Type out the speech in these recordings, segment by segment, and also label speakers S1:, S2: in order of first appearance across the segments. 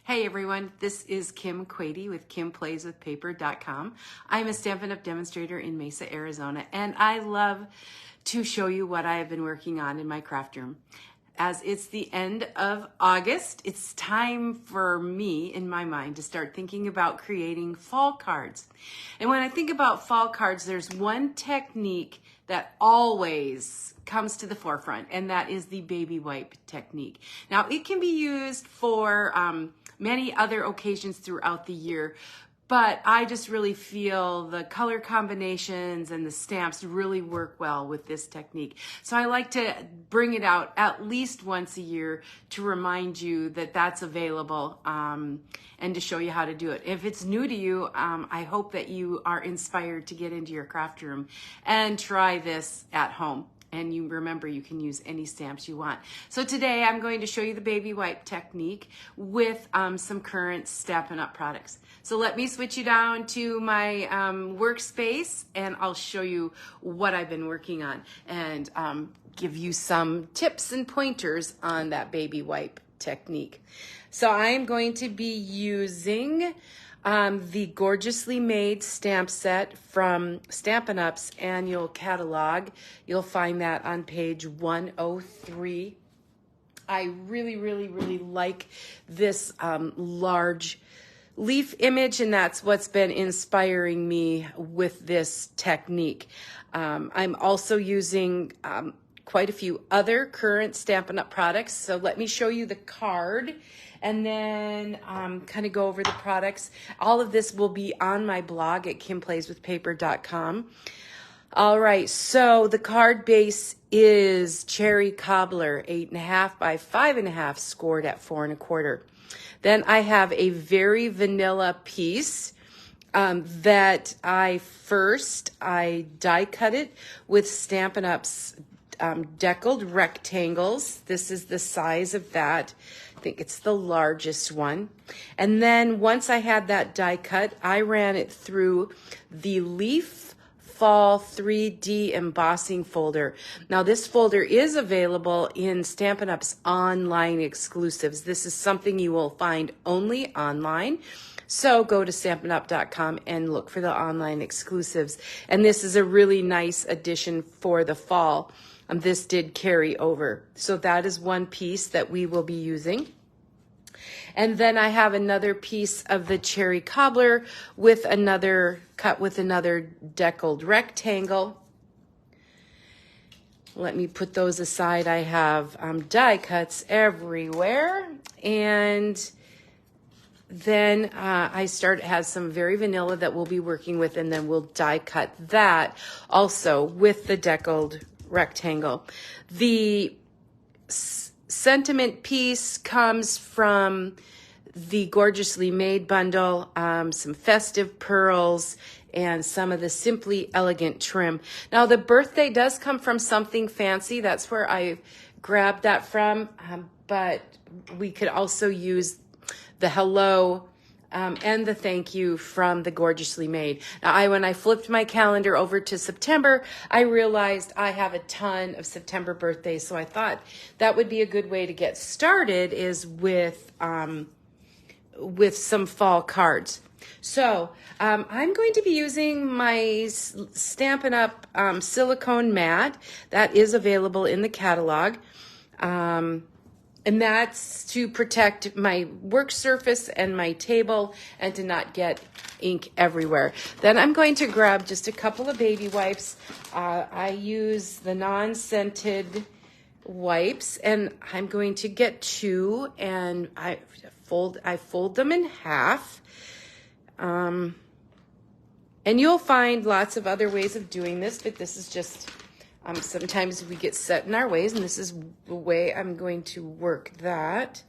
S1: Hey everyone, this is Kim Quady with KimPlaysWithPaper.com. I'm a Stampin' Up! Demonstrator in Mesa, Arizona, and I love to show you what I have been working on in my craft room. As it's the end of August, it's time for me, in my mind, to start thinking about creating fall cards. And when I think about fall cards, there's one technique that always comes to the forefront, and that is the baby wipe technique. Now, it can be used for many other occasions throughout the year, but I just really feel the color combinations and the stamps really work well with this technique. So I like to bring it out at least once a year to remind you that that's available and to show you how to do it. If it's new to you, I hope that you are inspired to get into your craft room and try this at home. And you remember, you can use any stamps you want. So today I'm going to show you the baby wipe technique with some current Stampin' Up! Products. So let me switch you down to my workspace and I'll show you what I've been working on and give you some tips and pointers on that baby wipe technique. So I'm going to be using the Gorgeously Made stamp set from Stampin' Up's annual catalog. You'll find that on page 103. I really like this large leaf image, and that's what's been inspiring me with this technique. I'm also using quite a few other current Stampin' Up! Products. So let me show you the card and then kind of go over the products. All of this will be on my blog at KimPlaysWithPaper.com. All right, so the card base is Cherry Cobbler, 8.5 by 5.5, scored at 4 1/4. Then I have a very vanilla piece that I die cut it with Stampin' Up's deckled rectangles. This is the size of that. I think it's the largest one. And then once I had that die cut, I ran it through the Leaf Fall 3D embossing folder. Now this folder is available in Stampin' Up's online exclusives. This is something you will find only online. So go to StampinUp.com and look for the online exclusives. And this is a really nice addition for the fall. This did carry over. So that is one piece that we will be using. And then I have another piece of the Cherry Cobbler with another deckled rectangle. Let me put those aside. I have die cuts everywhere. And then I have some very vanilla that we'll be working with, and then we'll die cut that also with the deckled rectangle. The sentiment piece comes from the Gorgeously Made bundle, some festive pearls, and some of the Simply Elegant trim. Now the birthday does come from Something Fancy. That's where I grabbed that from, but we could also use the hello and the thank you from the Gorgeously Made. Now, when I flipped my calendar over to September, I realized I have a ton of September birthdays, so I thought that would be a good way to get started is with some fall cards. So I'm going to be using my Stampin' Up! Silicone mat that is available in the catalog. And that's to protect my work surface and my table and to not get ink everywhere. Then I'm going to grab just a couple of baby wipes. I use the non-scented wipes, and I'm going to get two, and I fold them in half. And you'll find lots of other ways of doing this, but this is just sometimes we get set in our ways, and this is the way I'm going to work that.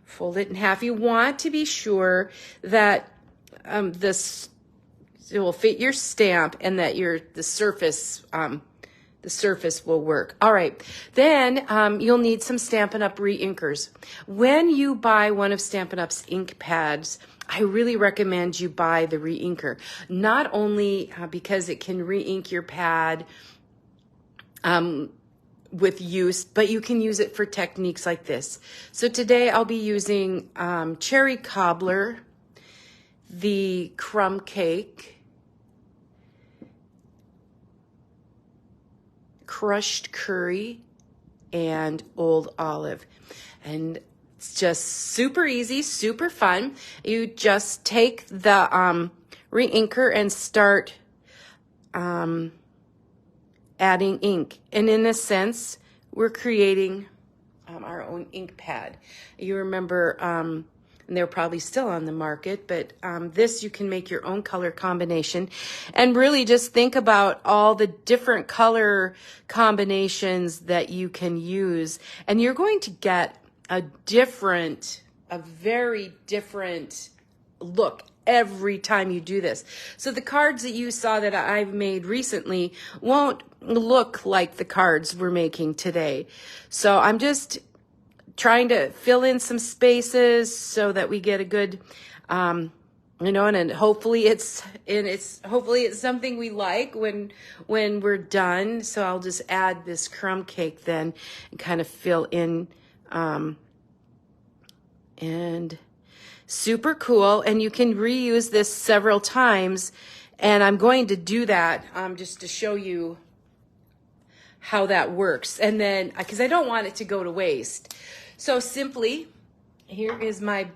S1: Fold it in half. You want to be sure that this it will fit your stamp and that the surface will work. All right, then you'll need some Stampin' Up! Re-inkers. When you buy one of Stampin' Up's ink pads, I really recommend you buy the re-inker. Not only because it can re-ink your pad with use, but you can use it for techniques like this. So today I'll be using cherry cobbler, the crumb cake, crushed curry, and old olive. And it's just super easy, super fun. You just take the re-inker and start adding ink. And in a sense, we're creating our own ink pad. You remember, and they're probably still on the market, but this you can make your own color combination and really just think about all the different color combinations that you can use. And you're going to get a very different look every time you do this. So the cards that you saw that I've made recently won't look like the cards we're making today. So I'm just trying to fill in some spaces so that we get a good, and hopefully it's something we like when we're done. So I'll just add this crumb cake then and kind of fill in, and super cool. And you can reuse this several times. And I'm going to do that just to show you how that works. And then, because I don't want it to go to waste. So simply, here is my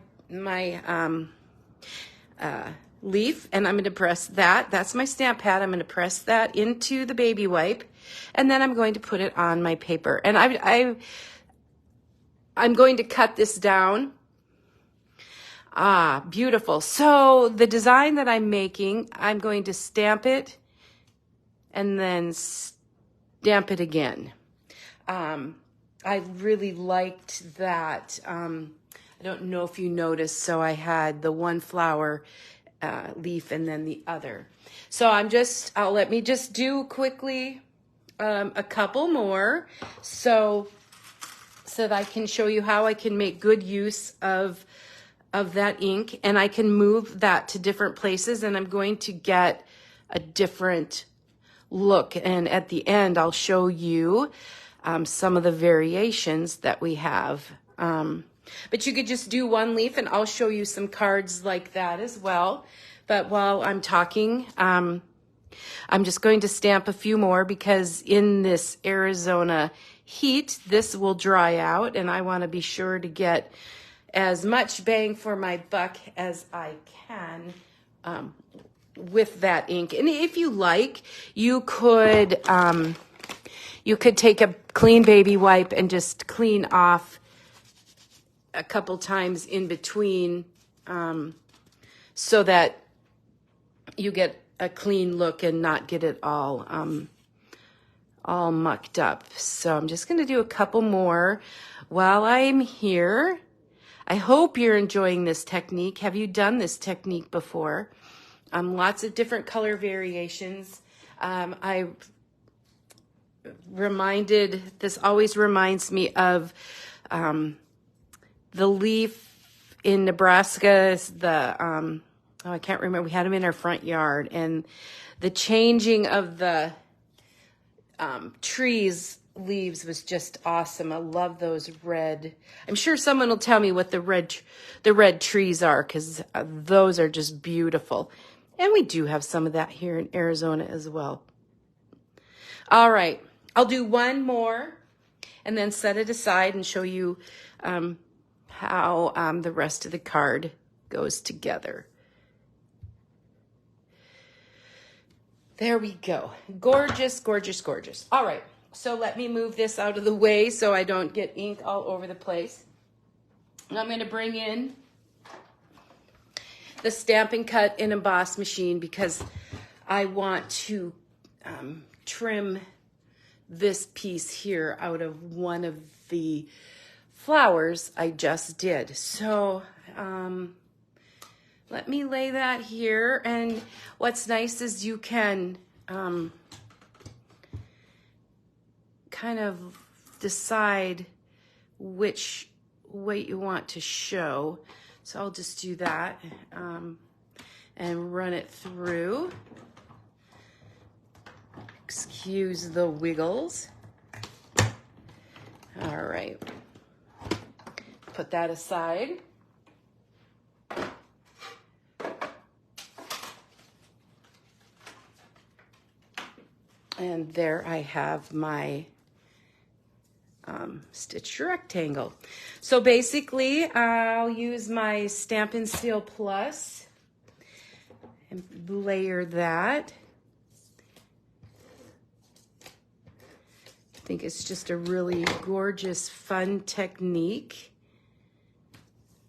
S1: leaf, and I'm going to press that. That's my stamp pad. I'm going to press that into the baby wipe, and then I'm going to put it on my paper. And I'm going to cut this down. Ah, beautiful. So the design that I'm making, I'm going to stamp it and then stamp it again. I really liked that. I don't know if you noticed, so I had the one flower leaf and then the other. So let me just do quickly a couple more so that I can show you how I can make good use of that ink, and I can move that to different places, and I'm going to get a different look. And at the end, I'll show you some of the variations that we have. But you could just do one leaf, and I'll show you some cards like that as well. But while I'm talking, I'm just going to stamp a few more because in this Arizona heat, this will dry out, and I want to be sure to get as much bang for my buck as I can with that ink. And if you like, you could take a clean baby wipe and just clean off a couple times in between so that you get a clean look and not get it all mucked up. So I'm just going to do a couple more while I'm here. I hope you're enjoying this technique. Have you done this technique before? Lots of different color variations. This always reminds me of the leaf in Nebraska, I can't remember, we had them in our front yard, and the changing of the trees leaves was just awesome. I love those red. I'm sure someone will tell me what the red trees are, because those are just beautiful. And we do have some of that here in Arizona as well. All right, I'll do one more and then set it aside and show you how the rest of the card goes together. There we go. Gorgeous, gorgeous, gorgeous. All right, so let me move this out of the way so I don't get ink all over the place. And I'm going to bring in the Stampin' Cut and Emboss machine because I want to trim this piece here out of one of the flowers I just did. So let me lay that here. And what's nice is you can kind of decide which way you want to show. So I'll just do that and run it through. Excuse the wiggles. All right. Put that aside. And there I have my stitched rectangle. So basically, I'll use my Stampin' Seal Plus and layer that. I think it's just a really gorgeous, fun technique.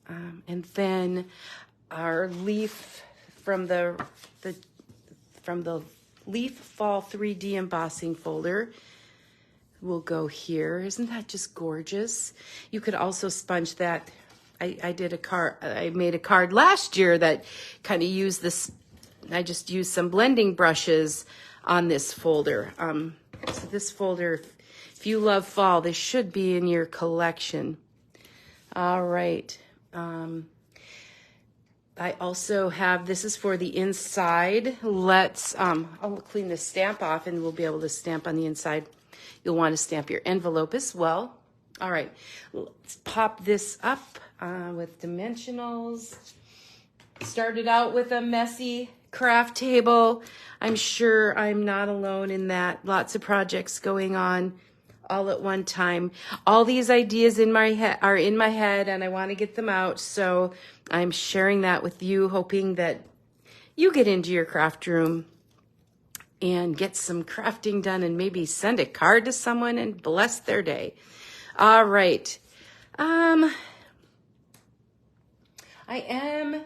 S1: And then our leaf from the Leaf Fall 3D embossing folder will go here. Isn't that just gorgeous? You could also sponge that. I made a card last year that kind of used this. I just used some blending brushes on this folder. So this folder, if you love fall, this should be in your collection. All right. I also have, this is for the inside. I'll clean the stamp off and we'll be able to stamp on the inside. You'll want to stamp your envelope as well. All right, let's pop this up with dimensionals. Started out with a messy craft table. I'm sure I'm not alone in that. Lots of projects going on all at one time. All these ideas are in my head and I want to get them out. So I'm sharing that with you, hoping that you get into your craft room and get some crafting done and maybe send a card to someone and bless their day. All right. I am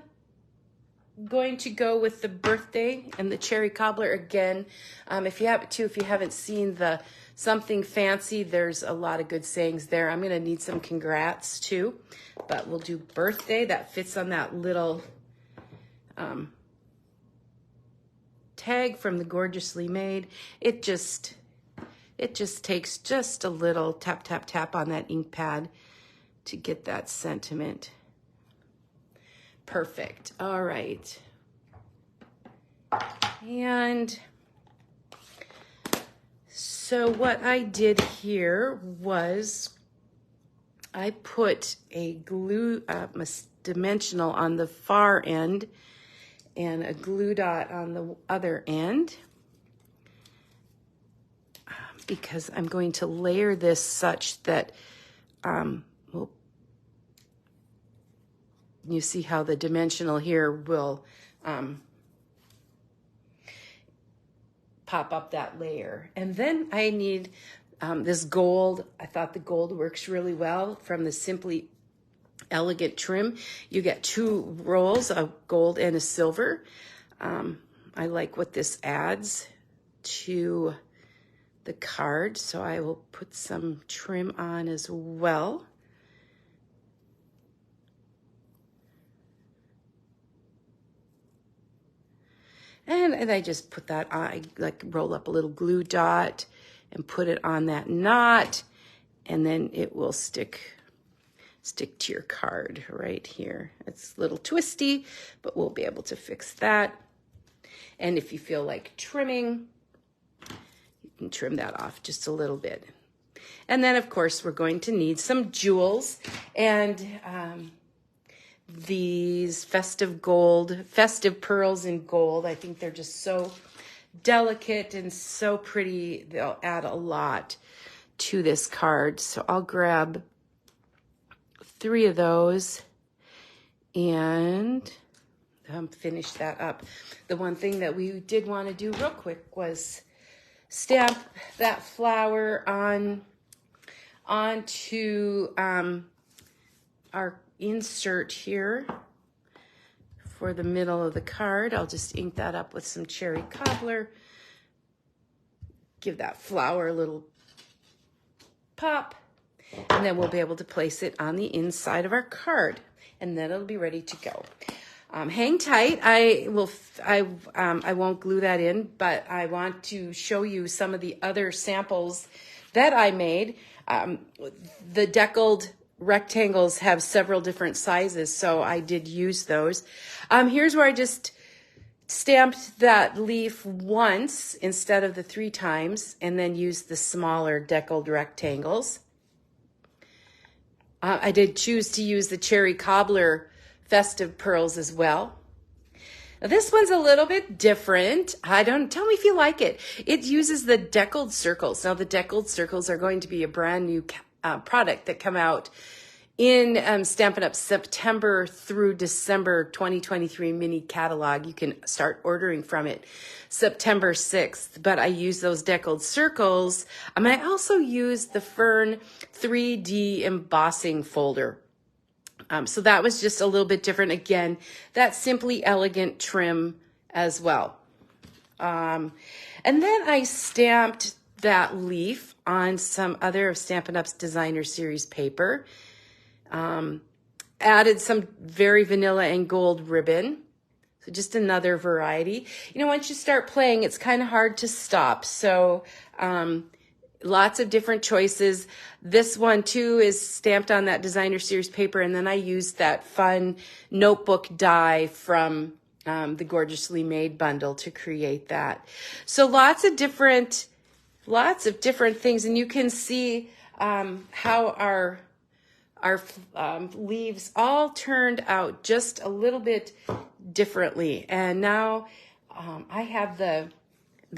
S1: going to go with the birthday and the cherry cobbler again. If you haven't seen the Something Fancy, there's a lot of good sayings there. I'm going to need some congrats too, but we'll do birthday. That fits on that little tag from the Gorgeously Made. It just takes just a little tap, tap, tap on that ink pad to get that sentiment. Perfect. All right. And so what I did here was I put a glue dimensional on the far end and a glue dot on the other end because I'm going to layer this such that you see how the dimensional here will pop up that layer. And then I need this gold. I thought the gold works really well from the Simply Elegant trim. You get 2 rolls of gold and a silver. I like what this adds to the card, so I will put some trim on as well. And I just put that on, I like roll up a little glue dot and put it on that knot, and then it will stick to your card right here. It's a little twisty, but we'll be able to fix that. And if you feel like trimming, you can trim that off just a little bit. And then of course we're going to need some jewels, and these festive pearls in gold. I think they're just so delicate and so pretty. They'll add a lot to this card. So I'll grab 3 of those and finish that up. The one thing that we did want to do real quick was stamp that flower onto our insert here for the middle of the card. I'll just ink that up with some cherry cobbler. Give that flower a little pop, and then we'll be able to place it on the inside of our card, and then it'll be ready to go. Hang tight. I won't glue that in, but I want to show you some of the other samples that I made. The deckled rectangles have several different sizes, so I did use those. Here's where I just stamped that leaf once instead of the 3 times, and then used the smaller deckled rectangles. I did choose to use the Cherry Cobbler Festive Pearls as well. Now, this one's a little bit different. Tell me if you like it. It uses the Deckled Circles. Now, the Deckled Circles are going to be a brand new product that come out in Stampin' Up! September through December 2023 mini catalog. You can start ordering from it September 6th, but I use those Deckled Circles. I also use the Fern 3D embossing folder. So that was just a little bit different. Again, that Simply Elegant trim as well. And then I stamped that leaf on some other of Stampin' Up's Designer Series paper. Added some very vanilla and gold ribbon. So just another variety. Once you start playing, it's kind of hard to stop. So lots of different choices. This one too is stamped on that Designer Series paper, and then I used that fun notebook die from the Gorgeously Made bundle to create that. So lots of different things, and you can see how our leaves all turned out just a little bit differently. And now I have the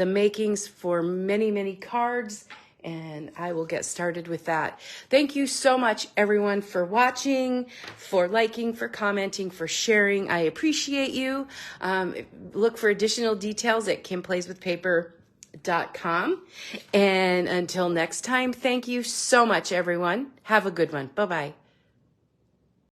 S1: makings for many, many cards, and I will get started with that. Thank you so much, everyone, for watching, for liking, for commenting, for sharing. I appreciate you. Look for additional details at kimplayswithpaper.com. And until next time, thank you so much, everyone. Have a good one. Bye-bye.